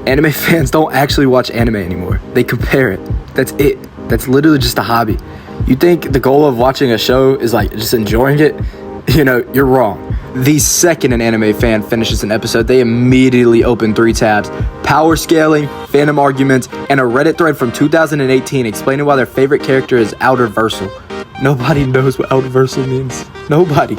Anime fans don't actually watch anime anymore. They compare it. That's it. That's literally just a hobby. You think the goal of watching a show is like just enjoying it? You're wrong. The second an anime fan finishes an episode, they immediately open 3 tabs: power scaling, fandom arguments, and a Reddit thread from 2018 explaining why their favorite character is outerversal. Nobody knows what outerversal means. Nobody.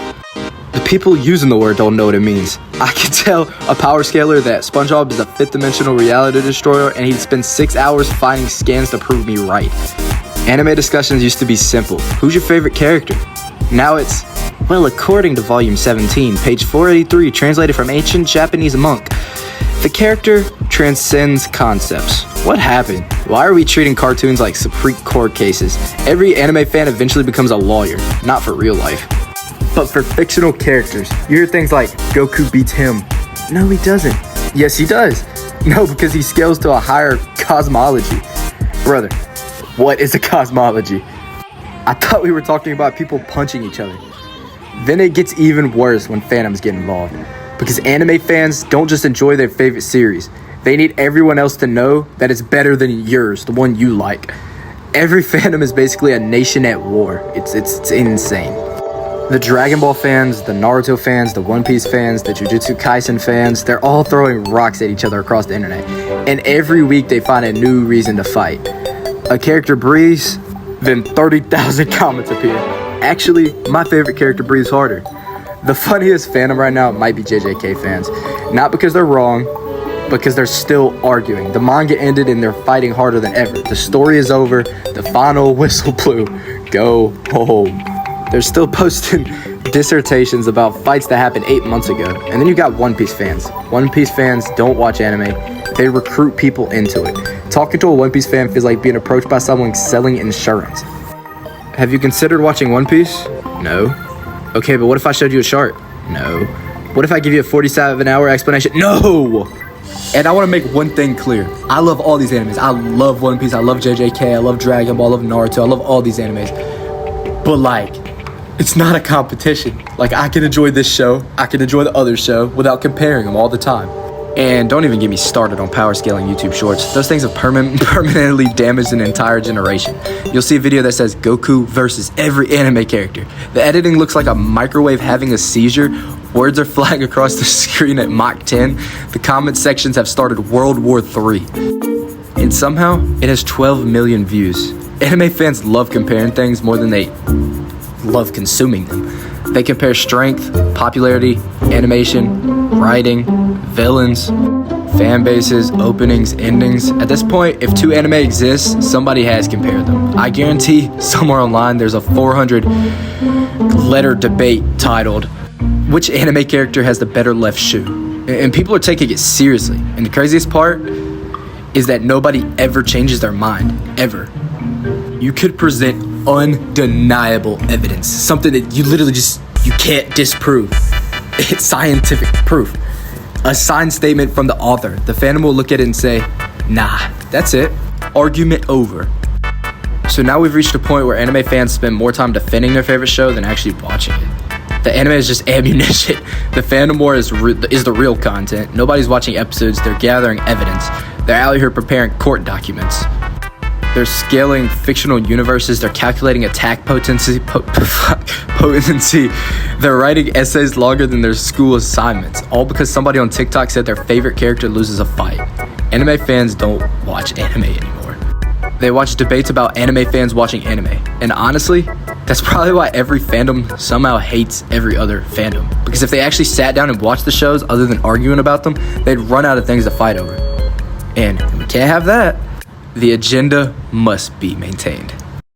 The people using the word don't know what it means. I can tell a power scaler that SpongeBob is a 5th dimensional reality destroyer and he'd spend 6 hours finding scans to prove me right. Anime discussions used to be simple. Who's your favorite character? Now it's, well, according to volume 17, page 483, translated from ancient Japanese monk, the character transcends concepts. What happened? Why are we treating cartoons like Supreme Court cases? Every anime fan eventually becomes a lawyer, not for real life. But for fictional characters, you hear things like, Goku beats him. No, he doesn't. Yes, he does. No, because he scales to a higher cosmology. Brother, what is a cosmology? I thought we were talking about people punching each other. Then it gets even worse when fandoms get involved. Because anime fans don't just enjoy their favorite series. They need everyone else to know that it's better than yours, the one you like. Every fandom is basically a nation at war. It's insane. The Dragon Ball fans, the Naruto fans, the One Piece fans, the Jujutsu Kaisen fans, they're all throwing rocks at each other across the internet. And every week they find a new reason to fight. A character breathes, then 30,000 comments appear. Actually, my favorite character breathes harder. The funniest fandom right now might be JJK fans. Not because they're wrong, because they're still arguing. The manga ended and they're fighting harder than ever. The story is over, the final whistle blew. Go home. They're still posting dissertations about fights that happened 8 months ago. And then you got One Piece fans. One Piece fans don't watch anime. They recruit people into it. Talking to a One Piece fan feels like being approached by someone selling insurance. Have you considered watching One Piece? No. Okay, but what if I showed you a chart? No. What if I give you a 47-hour explanation? No! And I want to make one thing clear. I love all these animes. I love One Piece. I love JJK. I love Dragon Ball. I love Naruto. I love all these animes. But it's not a competition. I can enjoy this show, I can enjoy the other show without comparing them all the time. And don't even get me started on power scaling YouTube shorts. Those things have permanently damaged an entire generation. You'll see a video that says Goku versus every anime character. The editing looks like a microwave having a seizure. Words are flying across the screen at Mach 10. The comment sections have started World War III. And somehow, it has 12 million views. Anime fans love comparing things more than they love consuming them. They compare strength, popularity, animation, writing, villains, fan bases, openings, endings. At this point, if 2 anime exists, somebody has compared them. I guarantee somewhere online there's a 400-letter debate titled, "Which anime character has the better left shoe?" And people are taking it seriously. And the craziest part is that nobody ever changes their mind, ever. You could present undeniable evidence, something that you literally you can't disprove. It's scientific proof. A signed statement from the author. The fandom will look at it and say, nah, that's it. Argument over. So now we've reached a point where anime fans spend more time defending their favorite show than actually watching it. The anime is just ammunition. The fandom war is the real content. Nobody's watching episodes, they're gathering evidence. They're out here preparing court documents. They're scaling fictional universes. They're calculating attack potency. They're writing essays longer than their school assignments. All because somebody on TikTok said their favorite character loses a fight. Anime fans don't watch anime anymore. They watch debates about anime fans watching anime. And honestly, that's probably why every fandom somehow hates every other fandom. Because if they actually sat down and watched the shows other than arguing about them, they'd run out of things to fight over. And we can't have that. The agenda must be maintained.